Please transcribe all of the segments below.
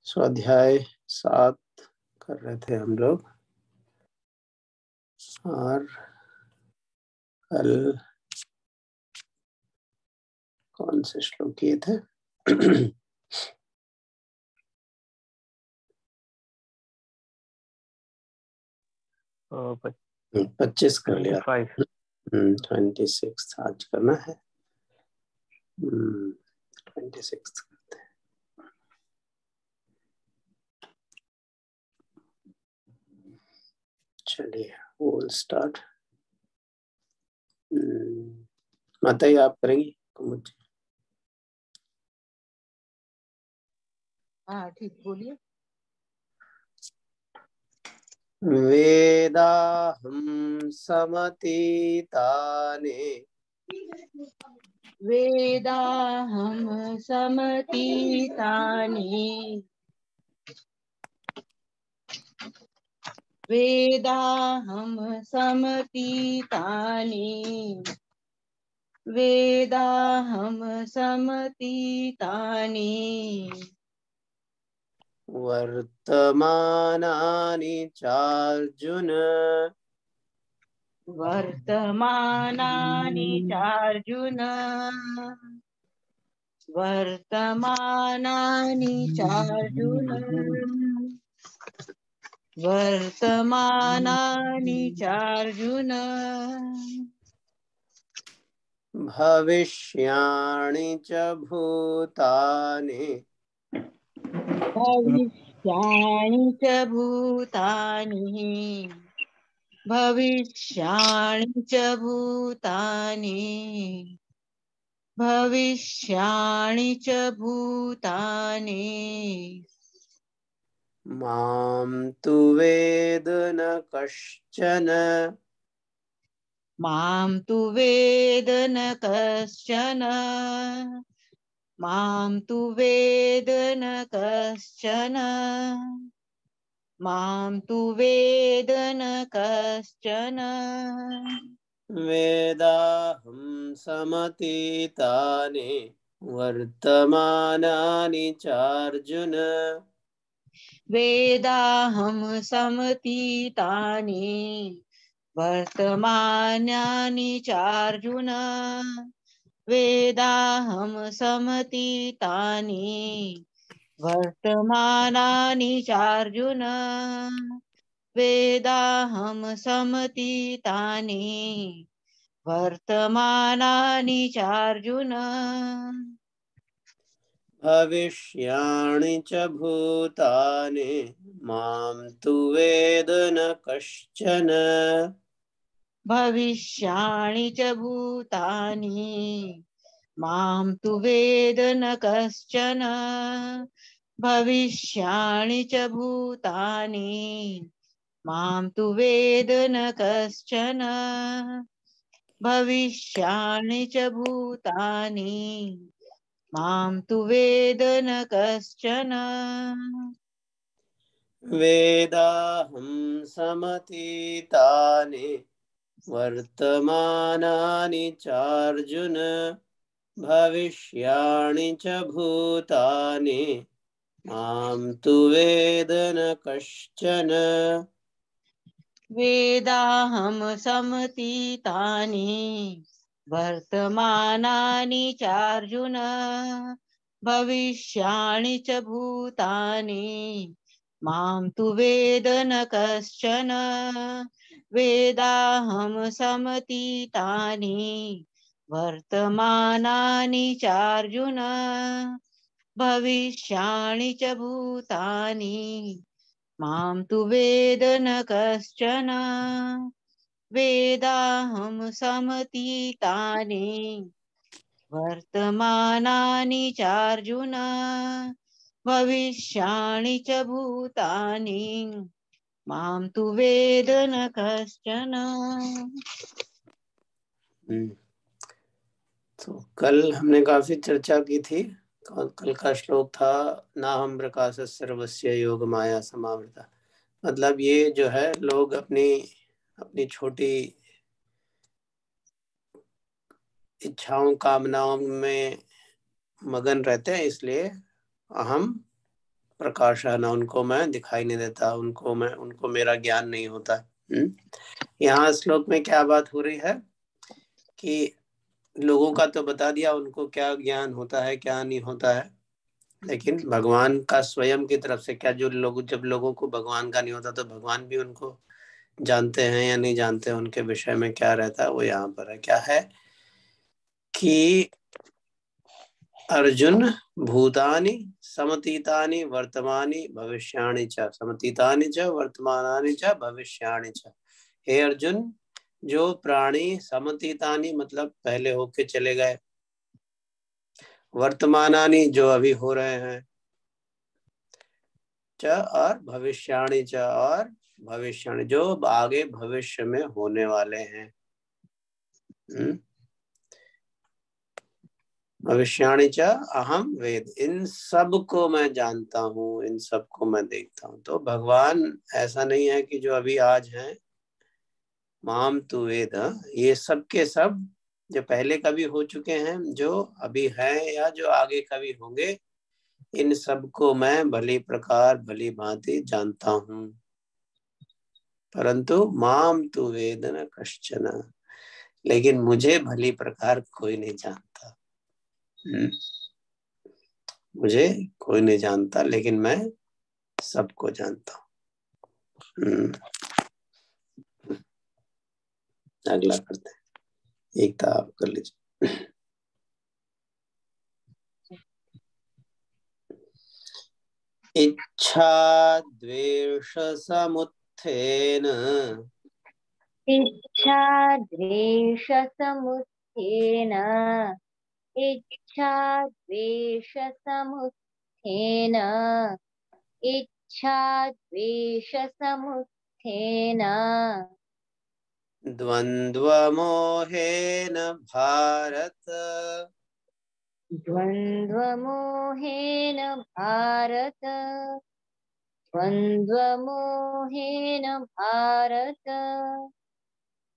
स्वाध्याय 7 कर रहे थे हम लोग और कल कौन से श्लोक किए थे? 25 कर लिया। 26 आज करना है। 26 करते हैं। चलिए we'll start। माता जी आप करेंगी? मुझे हाँ ठीक, बोलिए। वेदाहं समतीतानि वेदाहं समतीतानि वेदाहं समतीतानि वेदाहं समतीतानि वर्तमानानि चार्जुन वर्तमानानि चार्जुन वर्तमानानि चार्जुन वर्तमानानि चार्जुन भविष्याणि च भूतानि भविष्याणि च भूतानि भविष्याणि च भूतानि भविष्याणि च भूतानि मां तु वेद न कश्चन मां तु वेद न कश्चन मां तु वेद न कश्चन मां तु वेद न कश्चन वेदाहं समतीतानि वर्तमानानि चार्जुन वेदाहं समतीतानि वर्तमानानि चार्जुन वेदाहं समतीतानि वर्तमानानि चार्जुन वेदाहं समतीतानि वर्तमानानि चार्जुन भविष्याणि च भूतानि मां तु वेद न कश्चन भविष्याणि च भूतानि मां तु वेद न कश्चन भविष्याणि च भूतानि मां तु वेद न कश्चन भविष्याणि च भूतानि मां तु वेद न कश्चन वेदाहं समतीतानि वर्तमानानि चार्जुन भविष्याणि च भूतानि मां तु वेद न कश्चन वेदाहं समतीतानि वर्तमानानि चार्जुन भविष्याणि च भूतानि मां तु वेद न कश्चन वेदाहं समतीतानि वर्तमानानि चार्जुन भविष्याणि च भूतानि मां तु वेद न कश्चन वेदाहं समतीतानि वर्तमानानि चार्जुन भविष्याणि च भूतानि मां तु वेद न कश्चन। तो कल हमने काफी चर्चा की थी। कल का श्लोक था नाहं प्रकाश सर्वस्य योग माया समावृता। मतलब ये जो है लोग अपनी छोटी इच्छाओं कामनाओं में मगन रहते हैं, इसलिए अहम प्रकाश है, ना उनको मैं दिखाई नहीं देता, उनको मेरा ज्ञान नहीं होता। यहाँ श्लोक में क्या बात हो रही है कि लोगों का तो बता दिया उनको क्या ज्ञान होता है क्या नहीं होता है, लेकिन भगवान का स्वयं की तरफ से क्या, जो लोग, जब लोगों को भगवान का नहीं होता तो भगवान भी उनको जानते हैं या नहीं जानते, उनके विषय में क्या रहता है, वो यहाँ पर है। क्या है कि अर्जुन भूतानि समतीतानि वर्तमानि भविष्याणि च, समतीतानि च वर्तमानानि च भविष्याणि च। हे अर्जुन, जो प्राणी समतीतानि मतलब पहले होके चले गए, वर्तमानानि जो अभी हो रहे हैं, च और भविष्याणि च और भविष्याणि जो आगे भविष्य में होने वाले हैं। भविष्याणि च अहम वेद, इन सब को मैं जानता हूँ, इन सब को मैं देखता हूँ। तो भगवान ऐसा नहीं है कि जो अभी आज हैं, माम तु वेद, ये सब के सब जो पहले कभी हो चुके हैं, जो अभी हैं या जो आगे कभी होंगे, इन सब को मैं भली प्रकार भली भांति जानता हूँ। परंतु माम तु वेद न कश्चन, लेकिन मुझे भली प्रकार कोई नहीं जानता। मुझे कोई नहीं जानता, लेकिन मैं सबको जानता हूँ। अगला करते हैं, एक था आप कर लीजिए। इच्छा द्वेष समुत्थेन, इच्छा द्वेष समुत्थेन, इच्छा द्वेष समुत्थेन, इच्छा द्वेष समुत्थेन, द्वन्द्वमोहेन भारत, द्वन्द्वमोहेन भारत, द्वन्द्वमोहेन भारत,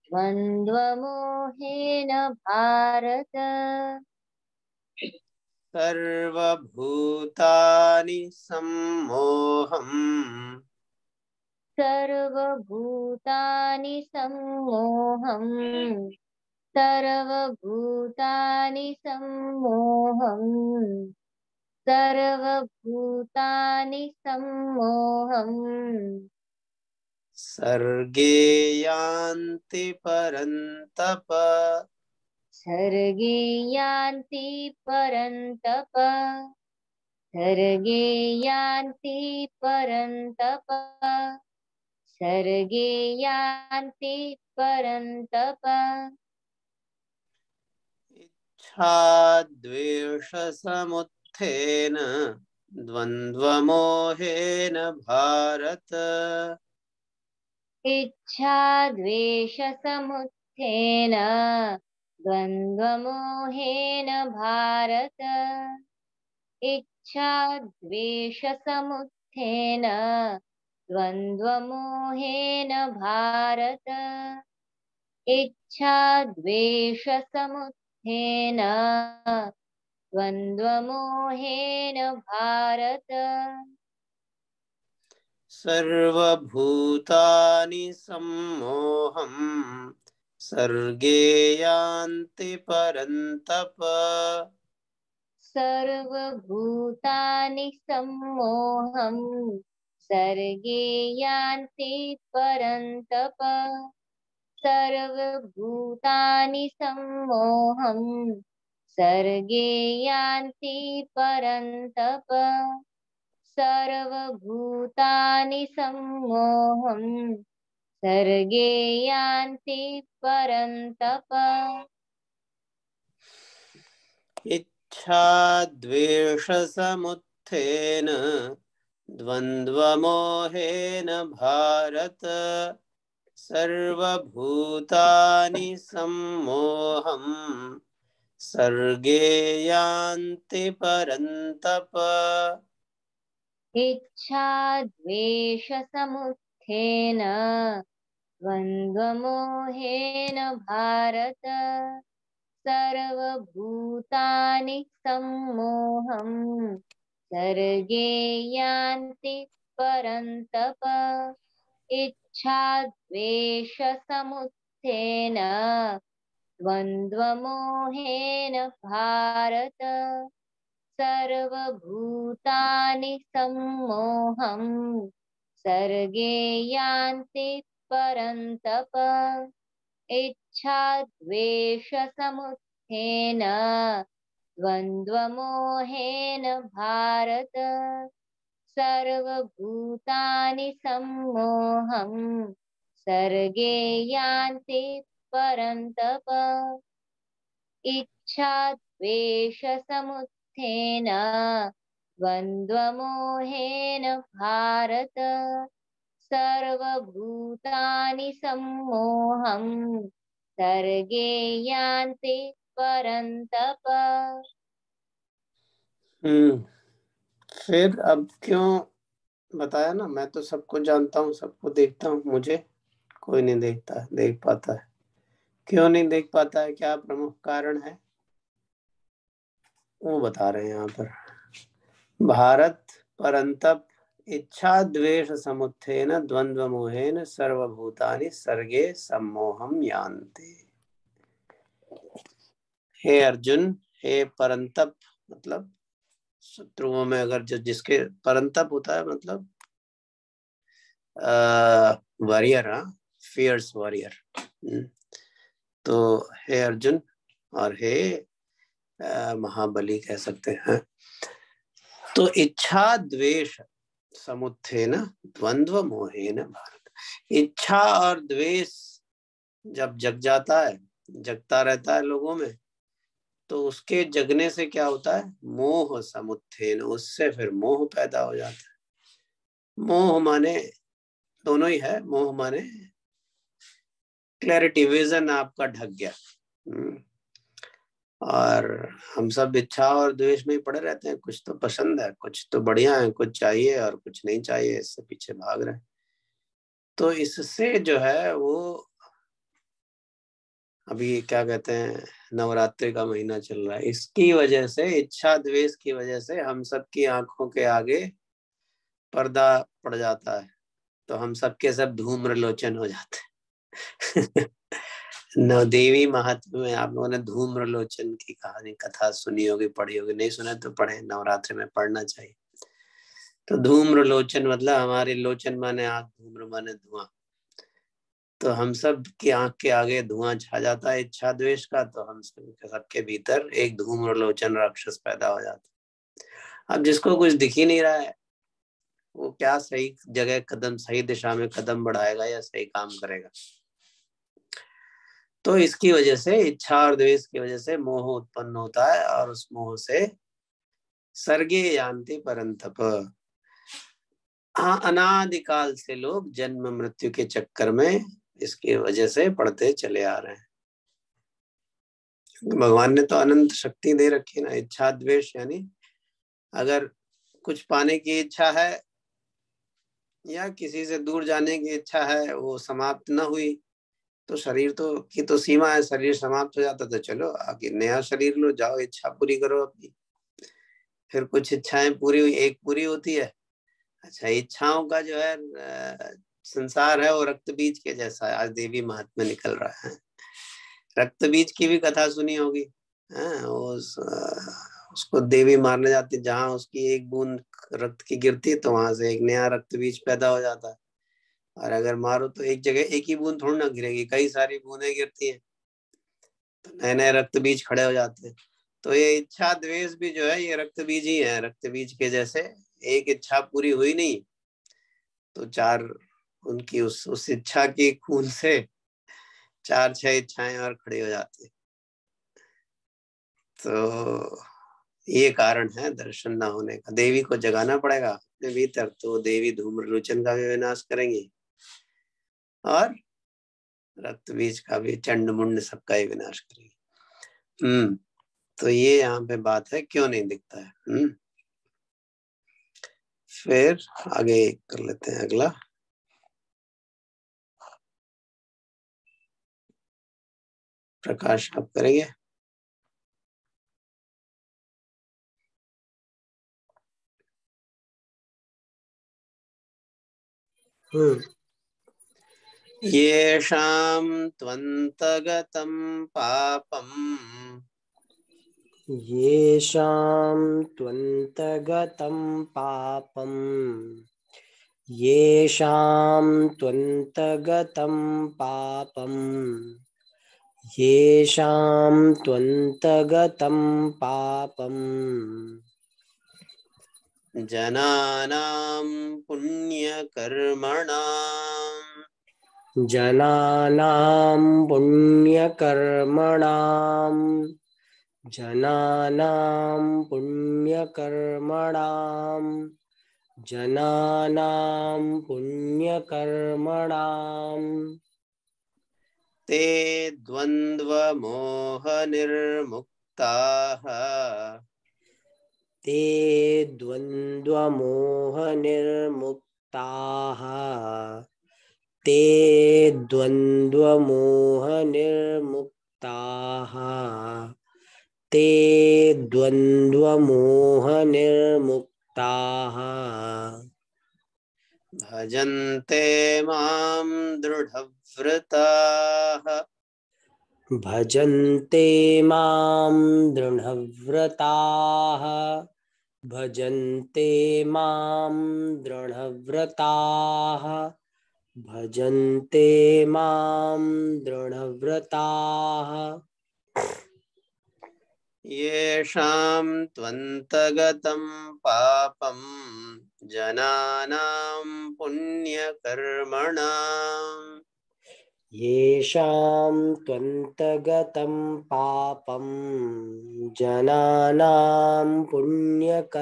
द्वन्द्वमोहेन भारत, सर्वभूतानि सम्मोहम्, सर्वभूतानि सम्मोहम्, सर्वभूतानि सम्मोहम्, सर्वभूतानि सम्मोहम्, सर्गे यान्ति परन्तप, सर्गे यान्ति परन्तप, सर्गे यान्ति परन्तप, सर्गे यान्ति परन्तप। इच्छा द्वेष समुत्थेन द्वन्द्वमोहेन भारत, इच्छा द्वेष समुत्थेन द्वन्द्वमोहेन भारत, इच्छा द्वेष समुत्थेन द्वन्द्वमोहेन भारत, इच्छा द्वेष समुत्थेन द्वन्द्वमोहेन भारत, सर्वभूतानि सम्मोहम्, सर्गे यान्ति परन्तप, सर्वभूतानि सम्मोहम्, सर्गे यान्ति परन्तप, सर्वभूतानि सम्मोहम्, सर्गे यान्ति परन्तप, सर्वभूतानि सम्मोहम्, सर्गे यान्ति परन्तप। इच्छा द्वेष समुत्थेन द्वन्द्वमोहेन भारत, सर्वभूतानि सम्मोहम्, सर्गे यान्ति परन्तप। इच्छा द्वेष समुत्थेन द्वन्द्वमोहेन भारत, सर्वभूतानि सम्मोहम्, सर्गे यान्ति परन्तप इच्छाद्वेषसमुत्थेन द्वन्द्वमोहेन भारत सर्वभूतानि सम्मोहं सर्गे यान्ति परन्तप इच्छाद्वेषसमुत्थेन द्वन्द्वमोहेन भारत सर्वभूतानि सम्मोहं सर्गे यान्ति परन्तप इच्छाद्वेषसमुत्थेन द्वन्द्वमोहेन भारत सर्वभूतानि सम्मोहं सर्गे यान्ति परन्तप। फिर अब क्यों बताया ना, मैं तो सबको जानता हूँ, सबको देखता हूँ, मुझे कोई नहीं देखता है, देख पाता है। क्यों नहीं देख पाता है, क्या प्रमुख कारण है वो बता रहे हैं यहाँ पर। भारत परंतप इच्छा द्वेष समुत्थेन द्वंद्व मोहेन सर्वभूतानि सर्गे सम्मोहम यान्ति। हे अर्जुन, हे परंतप मतलब शत्रुओं में अगर जो जिसके परंतप होता है मतलब वॉरियर, फियर्स वॉरियर। तो हे अर्जुन और हे महाबली कह सकते हैं। तो इच्छा द्वेष समुत्थेन द्वंद्व मोहेन भारत, इच्छा और द्वेष जब जग जाता है, जगता रहता है लोगों में, तो उसके जगने से क्या होता है, मोह समुत्थेन, उससे फिर मोह पैदा हो जाता है। मोह माने दोनों ही है, मोह माने क्लैरिटी, विजन आपका ढक गया। और हम सब इच्छा और द्वेष में ही पड़े रहते हैं, कुछ तो पसंद है, कुछ तो बढ़िया है, कुछ चाहिए और कुछ नहीं चाहिए, इससे पीछे भाग रहे हैं। तो इससे जो है वो अभी क्या कहते हैं, नवरात्रि का महीना चल रहा है, इसकी वजह से, इच्छा द्वेष की वजह से हम सबकी आंखों के आगे पर्दा पड़ जाता है, तो हम सबके सब धूम्र लोचन हो जाते हैं। नवदेवी महात्म्य में आप लोगों ने धूम्र लोचन की कहानी कथा सुनी होगी, पढ़ी होगी, नहीं सुना तो पढ़े, नवरात्रि में पढ़ना चाहिए। तो धूम्र लोचन मतलब हमारे लोचन माने आंख, धूम्र माने धुआं, तो हम सब की आंख के आगे धुआं छा जाता है इच्छा द्वेष का, तो हम सबके भीतर एक धूम्र लोचन राक्षस पैदा हो जाता है। अब जिसको कुछ दिख ही नहीं रहा है, वो क्या सही जगह कदम, सही दिशा में कदम बढ़ाएगा या सही काम करेगा। तो इसकी वजह से, इच्छा और द्वेष की वजह से मोह उत्पन्न होता है, और उस मोह से सर्गे यान्ति परंतप, अनादिकाल से लोग जन्म मृत्यु के चक्कर में इसकी वजह से पढ़ते चले आ रहे हैं। भगवान ने तो अनंत शक्ति दे रखी है ना। इच्छा द्वेष यानी अगर कुछ पाने की इच्छा है या किसी से दूर जाने की इच्छा है, वो समाप्त न हुई, तो शरीर तो की तो सीमा है, शरीर समाप्त हो जाता तो चलो आगे नया शरीर लो, जाओ इच्छा पूरी करो अपनी। फिर कुछ इच्छाएं पूरी हुई, एक पूरी होती है। अच्छा, इच्छाओं का जो है संसार है वो रक्त बीज के जैसा है। आज देवी महात्म्य निकल रहा है, रक्त बीज की भी कथा सुनी होगी। उसको देवी मारने जाती, जहां उसकी एक बूंद रक्त की गिरती तो वहां से एक नया रक्त बीज पैदा हो जाता है। और अगर मारो तो एक जगह एक ही बूंद थोड़ी ना गिरेगी, कई सारी बूंदें गिरती हैं, तो नए नए रक्त बीज खड़े हो जाते हैं। तो ये इच्छा द्वेष भी जो है ये रक्त बीज ही है, रक्त बीज के जैसे। एक इच्छा पूरी हुई नहीं तो चार उनकी उस इच्छा की खून से 4-6 इच्छाएं और खड़ी हो जाती। तो ये कारण है दर्शन ना होने का। देवी को जगाना पड़ेगा अपने भीतर, तो देवी धूम्र लोचन का भी विनाश करेंगी और रक्त बीज का भी, चंड मुंड सबका ही विनाश करेंगी। तो ये यहाँ पे बात है, क्यों नहीं दिखता है। फिर आगे कर लेते हैं अगला। प्रकाश आप करेंगे। येषां त्वन्तगतं पापम् येषां त्वन्तगतं पापम् येषां त्वन्तगतं पापम् येषां त्वन्तगतं पापम् जनानां पुण्यकर्मणाम् जनानां पुण्यकर्मणां जनानां पुण्यकर्मणां जनानां पुण्यकर्मणां ते द्वन्द्वमोहनिर्मुक्ताः ते द्वन्द्वमोहनिर्मुक्ताः ते द्वन्द्वमोहनिर्मुक्ताः ते द्वन्द्वमोहनिर्मुक्ताः भजन्ते मां दृढव्रताः भजन्ते मां दृढव्रताः भजन्ते मां दृढव्रताः भजन्ते मां दृढव्रताः येषां त्वन्तगतं पापं जनानां पुण्यकर्मणाम् येषां त्वन्तगतं पापं जनानां पुण्यकर्मणां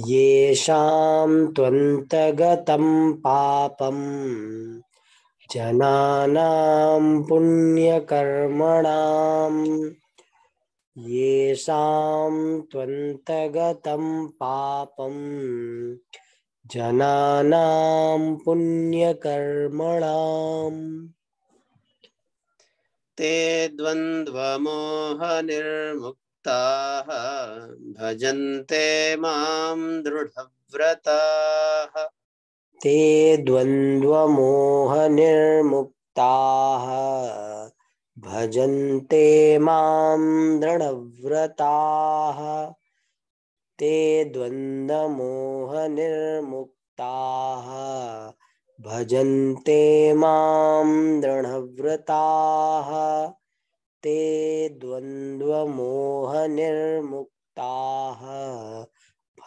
येषां त्वन्तगतं पापं जनानां पुण्यकर्मणां येषां त्वन्तगतं पापं जनानां पुण्यकर्मणाम् ते द्वन्द्वमोहनिर्मुक्ताः भजन्ते मां दृढव्रताः ते द्वन्द्वमोहनिर्मुक्ताः भजन्ते मां दृढव्रताः ते द्वन्द्वमोहनिर्मुक्ताः भजन्ते मां दृढव्रताः ते द्वन्द्वमोहनिर्मुक्ताः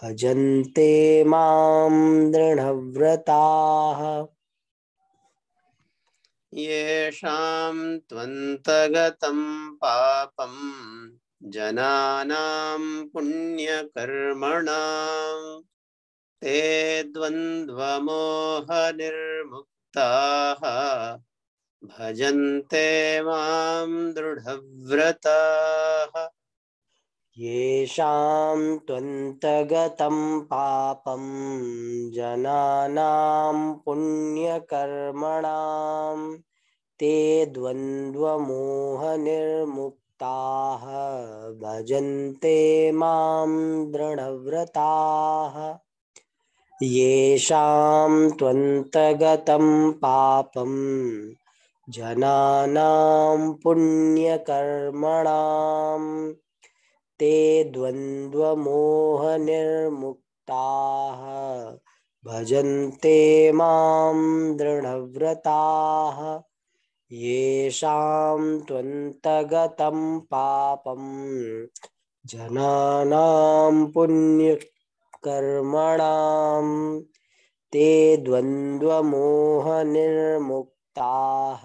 भजन्ते मां दृढव्रताः येषां त्वन्तगतं पापं जनानां पुण्यकर्मणां ते द्वन्द्वमोहनिर्मुक्ताः भजन्ते मां दृढव्रताः येषां त्वन्तगतं पापं जनानां पुण्यकर्मणां ते द्वन्द्वमोहनिर्मुक्ताः भजन्ते मां दृढव्रताः येषां त्वन्तगतं पापं जनानां पुण्यकर्मणां ते द्वन्द्वमोहनिर्मुक्ताः भजन्ते मां दृढव्रताः येषां त्वन्तगतं पापं जनानां पुण्यकर्मणां ते द्वन्द्वमोहनिर्मुक्ताः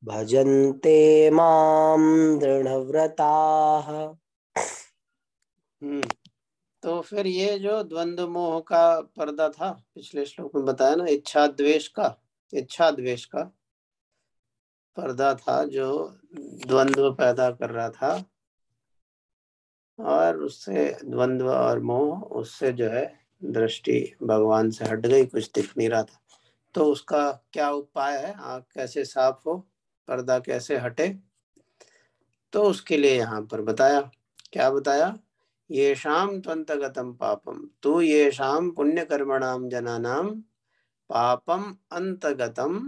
भजन्ते मां दृढव्रताः। तो फिर ये जो द्वंद्व मोह का पर्दा था पिछले श्लोक में बताया ना, इच्छा द्वेष का पर्दा था जो द्वंद्व पैदा कर रहा था, और उससे द्वंद्व और मोह, उससे जो है दृष्टि भगवान से हट गई, कुछ दिख नहीं रहा था। तो उसका क्या उपाय है, आँख कैसे साफ हो, पर्दा कैसे हटे, तो उसके लिए यहाँ पर बताया। क्या बताया? येषां त्वन्तगतं पापम, तू येषां पुण्यकर्मणां जनानां पापम अंतगतम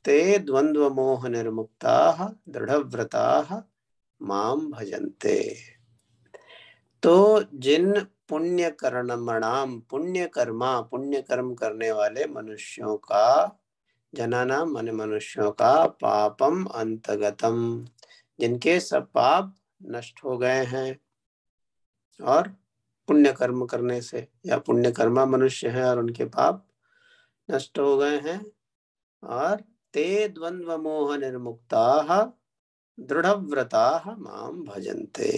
ते द्वंद्व मोह निर्मुक्ताः दृढ़व्रताः माम भजन्ते। तो जिन पुण्य कर्मणाम, पुण्य कर्म करने वाले मनुष्यों का, जनानाम माने मनुष्यों का, पापम अंतगतम, जिनके सब पाप नष्ट हो गए हैं और पुण्य कर्म करने से, या पुण्य कर्मा मनुष्य हैं और उनके पाप नष्ट हो गए हैं, और ते द्वंद्व मोह निर्मुक्ताः दृढ़व्रताः माम भजन्ते,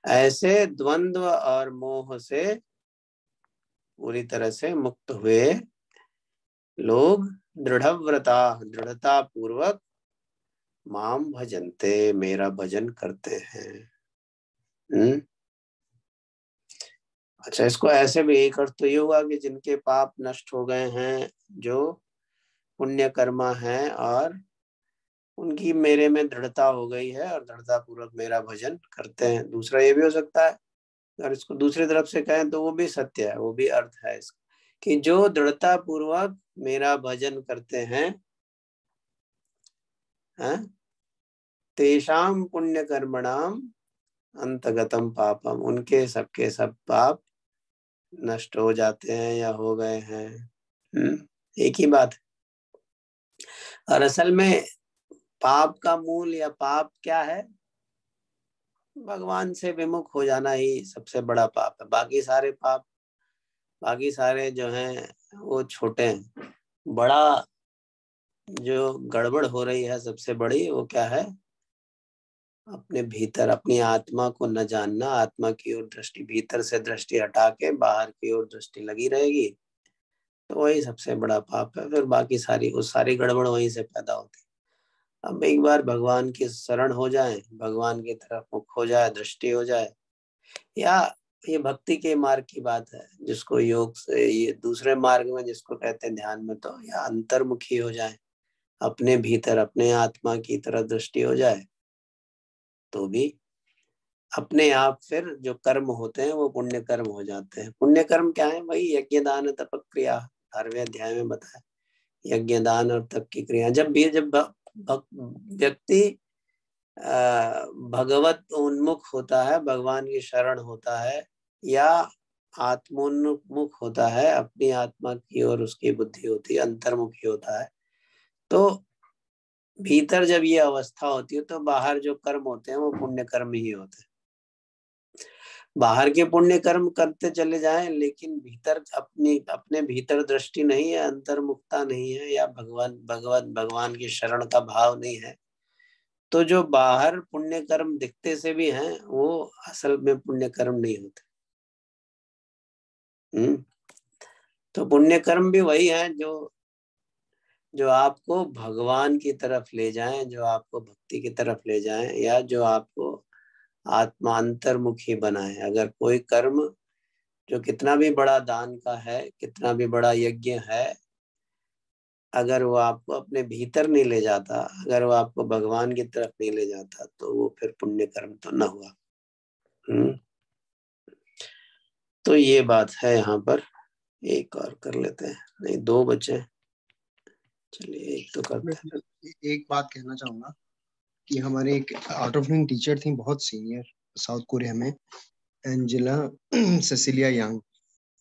ऐसे द्वंद्व और मोह से पूरी तरह से मुक्त हुए लोग दृढ़व्रता, दृढ़ता पूर्वक माम भजन्ते, मेरा भजन करते हैं। अच्छा, इसको ऐसे भी एक अर्थ तो ये हुआ कि जिनके पाप नष्ट हो गए हैं, जो पुण्य कर्मा है और उनकी मेरे में दृढ़ता हो गई है और दृढ़ता पूर्वक मेरा भजन करते हैं। दूसरा ये भी हो सकता है, अगर इसको दूसरी तरफ से कहें तो वो भी सत्य है, वो भी अर्थ है इसका, कि जो दृढ़ता पूर्वक मेरा भजन करते हैं, तेषाम पुण्य कर्मणाम अंतगतम पापम, उनके सबके सब पाप नष्ट हो जाते हैं या हो गए हैं। एक ही बात है। और असल में पाप का मूल या पाप क्या है? भगवान से विमुख हो जाना ही सबसे बड़ा पाप है। बाकी सारे पाप, बाकी सारे जो हैं वो छोटे हैं। बड़ा जो गड़बड़ हो रही है सबसे बड़ी, वो क्या है? अपने भीतर अपनी आत्मा को न जानना, आत्मा की ओर दृष्टि, भीतर से दृष्टि हटा के बाहर की ओर दृष्टि लगी रहेगी, तो वही सबसे बड़ा पाप है। फिर बाकी सारी, वो सारी गड़बड़ वहीं से पैदा होती है। अब एक बार भगवान की शरण हो जाए, भगवान की तरफ मुख हो जाए, दृष्टि हो जाए, या ये भक्ति के मार्ग की बात है, जिसको योग से, ये दूसरे मार्ग में जिसको कहते हैं ध्यान में, तो या अंतर्मुखी हो जाए, अपने भीतर अपने आत्मा की तरफ दृष्टि हो जाए, तो भी अपने आप फिर जो कर्म होते हैं वो पुण्य कर्म हो जाते हैं। पुण्य कर्म क्या है? वही यज्ञ दान तप क्रिया, 18वें अध्याय में बताया, यज्ञ दान और तप की क्रिया। जब भी जब व्यक्ति भगवत उन्मुख होता है, भगवान की शरण होता है, या आत्मोन्मुख होता है, अपनी आत्मा की ओर उसकी बुद्धि होती है, अंतर्मुखी होता है, तो भीतर जब ये अवस्था होती है तो बाहर जो कर्म होते हैं वो पुण्य कर्म ही होते हैं। बाहर के पुण्य कर्म करते चले जाएं, लेकिन भीतर अपने भीतर दृष्टि नहीं है, अंतर्मुखता नहीं है, या भगवान की शरण का भाव नहीं है, तो जो बाहर पुण्य कर्म दिखते से भी हैं, वो असल में पुण्य कर्म नहीं होते। तो पुण्य कर्म भी वही है जो आपको भगवान की तरफ ले जाएं, जो आपको भक्ति की तरफ ले जाएं, या जो आपको आत्मांतर्मुखी बनाए। अगर कोई कर्म जो कितना भी बड़ा दान का है, कितना भी बड़ा यज्ञ है, अगर वो आपको अपने भीतर नहीं ले जाता, अगर वो आपको भगवान की तरफ नहीं ले जाता, तो वो फिर पुण्य कर्म तो न हुआ। तो ये बात है यहाँ पर। एक और कर लेते हैं, नहीं 2 बचे, चलिए एक तो करते हैं। एक बात कहना चाहूंगा कि हमारे एक आउट ऑफ लाइन टीचर थी, बहुत सीनियर, साउथ कोरिया में, एंजेला सेसिलिया यांग।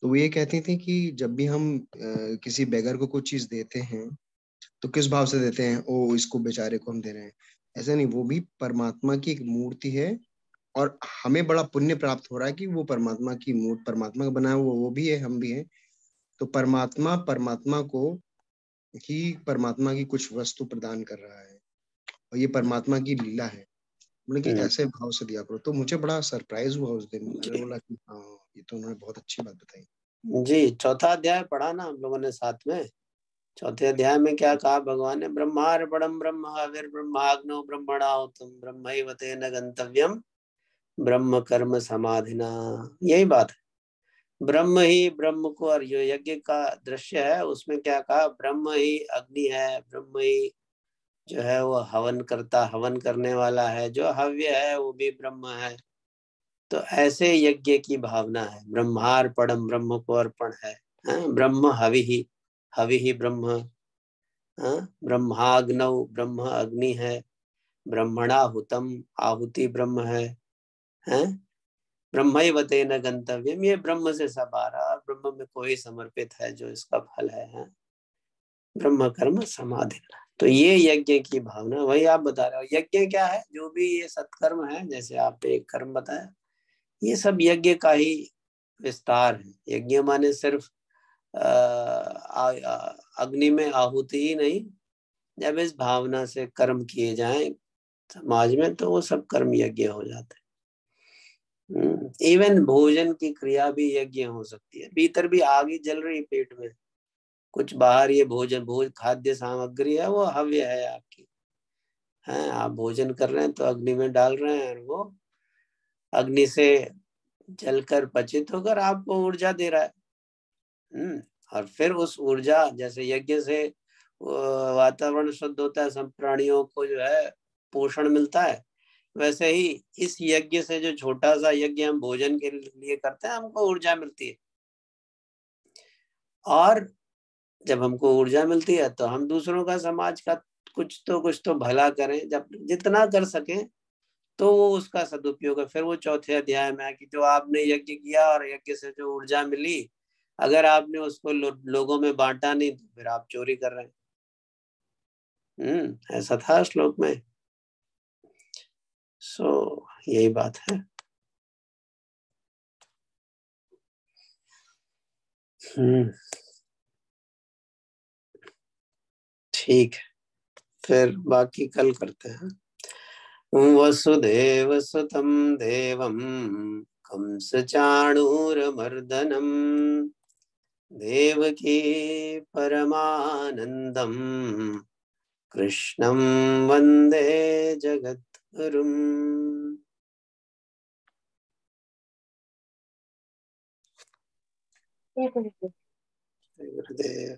तो वो ये कहती थी कि जब भी हम किसी बेगर को कुछ चीज देते हैं तो किस भाव से देते हैं, ओ इसको बेचारे को हम दे रहे हैं, ऐसा नहीं, वो भी परमात्मा की एक मूर्ति है और हमें बड़ा पुण्य प्राप्त हो रहा है कि वो परमात्मा की मूर्ति, परमात्मा का बनाया हुआ वो भी है, हम भी है। तो परमात्मा को ही परमात्मा की कुछ वस्तु प्रदान कर रहा है और ये परमात्मा की लीला है। बोले कि ऐसे भाव से दिया करो। तो मुझे बड़ा सरप्राइज हुआ उस दिन, मैंने बोला कि हाँ, ये तो उन्होंने बहुत अच्छी बात बताई जी। 4था अध्याय पढ़ा ना हम लोगों ने साथ में। 4थे अध्याय में क्या कहा भगवान ने? ब्रह्मार्पणम ब्रह्माग्नो ब्रह्मणाहुतम ब्रह्मैव तेन गंतव्यम ब्रह्म कर्म समाधिना। यही बात है। ब्रह्म ही ब्रह्म को, और जो यज्ञ का दृश्य है उसमें क्या कहा? ब्रह्म ही अग्नि है, ब्रह्म ही जो है वो हवन करने वाला है, जो हव्य है वो भी ब्रह्म है। तो ऐसे यज्ञ की भावना है। ब्रह्मार्पणम, ब्रह्म को अर्पण है। ब्रह्म हविहि, हविहि ब्रह्म। ब्रह्माग्नौ, ब्रह्म अग्नि है। ब्रह्मणाहुतम, आहुति ब्रह्म है। ब्रह्मैव तेन गंतव्यम, ये ब्रह्म से सब आ रहा, ब्रह्म में कोई समर्पित है जो इसका फल है। ब्रह्म कर्म समाधि। तो ये यज्ञ की भावना, वही आप बता रहे हो। यज्ञ क्या है? जो भी ये सत्कर्म है, जैसे आपने एक कर्म बताया, ये सब यज्ञ का ही विस्तार है। यज्ञ माने सिर्फ अग्नि में आहुति ही नहीं, जब इस भावना से कर्म किए जाएं समाज में तो वो सब कर्म यज्ञ हो जाते हैं। इवन भोजन की क्रिया भी यज्ञ हो सकती है। भीतर भी आग ही जल रही पेट में, कुछ बाहर ये भोज खाद्य सामग्री है, वो हव्य है आपकी। आप भोजन कर रहे हैं तो अग्नि में डाल रहे हैं, और वो अग्नि से जलकर पचित होकर आपको ऊर्जा दे रहा है। और फिर उस ऊर्जा, जैसे यज्ञ से वातावरण शुद्ध होता है, सब प्राणियों को जो है पोषण मिलता है, वैसे ही इस यज्ञ से, जो छोटा सा यज्ञ हम भोजन के लिए करते हैं, हमको ऊर्जा मिलती है। और जब हमको ऊर्जा मिलती है तो हम दूसरों का, समाज का कुछ तो भला करें, जब जितना कर सके तो वो उसका सदुपयोग है। फिर वो चौथे अध्याय में है कि जो आपने यज्ञ किया और यज्ञ से जो ऊर्जा मिली, अगर आपने उसको लोगों में बांटा नहीं तो फिर आप चोरी कर रहे हैं। ऐसा था श्लोक में। सो यही बात है। ठीक है, फिर बाकी कल करते हैं। वसुदेव सुतं देवं कंस चाणूरमर्दनम देवकी परमानंदम कृष्णं वंदे जगद्गुरुम्। गुरुदेव।